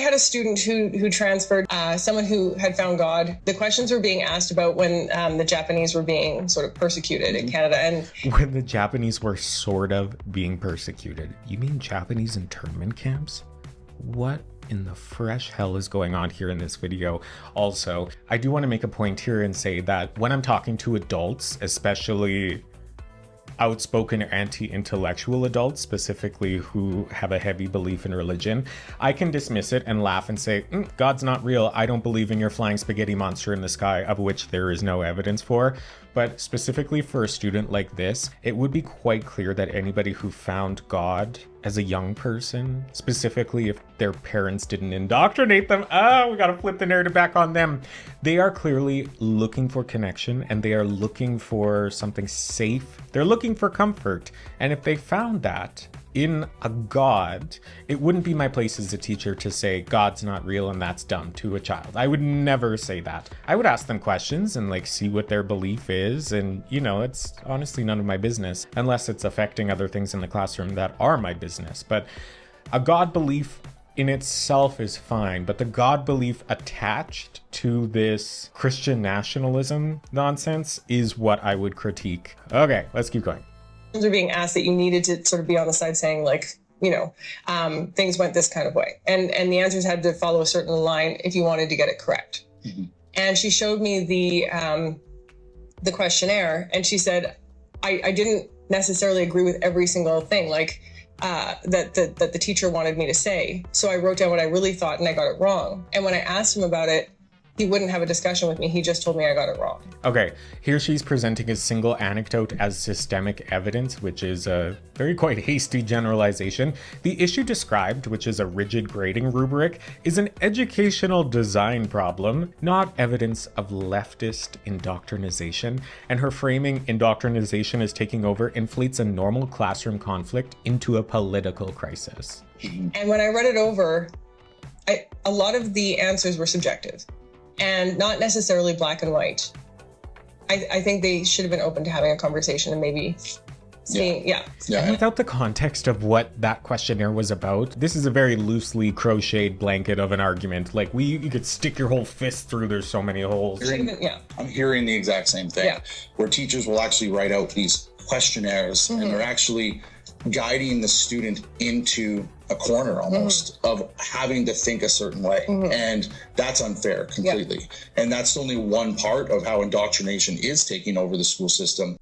had a student who transferred, someone who had found God. The questions were being asked about when the Japanese were being sort of persecuted in Canada. And when the Japanese were sort of being persecuted, you mean Japanese internment camps? What in the fresh hell is going on here in this video? Also, I do want to make a point here and say that when I'm talking to adults, especially outspoken anti-intellectual adults, specifically who have a heavy belief in religion, I can dismiss it and laugh and say, God's not real. I don't believe in your flying spaghetti monster in the sky, of which there is no evidence for. But specifically for a student like this, it would be quite clear that anybody who found God as a young person, specifically if their parents didn't indoctrinate them, we gotta flip the narrative back on them. They are clearly looking for connection, and they are looking for something safe. They're looking for comfort. And if they found that in a God, it wouldn't be my place as a teacher to say God's not real and that's dumb to a child. I would never say that. I would ask them questions and see what their belief is, and it's honestly none of my business unless it's affecting other things in the classroom that are my business. But a God belief in itself is fine, but the God belief attached to this Christian nationalism nonsense is what I would critique. Okay, let's keep going. Are being asked that you needed to sort of be on the side saying things went this kind of way. And the answers had to follow a certain line if you wanted to get it correct. Mm-hmm. And she showed me the questionnaire, and she said, I didn't necessarily agree with every single thing that the teacher wanted me to say. So I wrote down what I really thought, and I got it wrong. And when I asked him about it, he wouldn't have a discussion with me. He just told me I got it wrong. Okay, here she's presenting a single anecdote as systemic evidence, which is a very quite hasty generalization. The issue described, which is a rigid grading rubric, is an educational design problem, not evidence of leftist indoctrination. And her framing indoctrination as taking over inflates a normal classroom conflict into a political crisis. And when I read it over, a lot of the answers were subjective and not necessarily black and white. I think they should have been open to having a conversation and maybe seeing, And without the context of what that questionnaire was about, this is a very loosely crocheted blanket of an argument. You could stick your whole fist through, there's so many holes. I'm hearing the exact same thing, where teachers will actually write out these questionnaires, and they're actually guiding the student into a corner almost of having to think a certain way. And that's unfair completely. And that's only one part of how indoctrination is taking over the school system.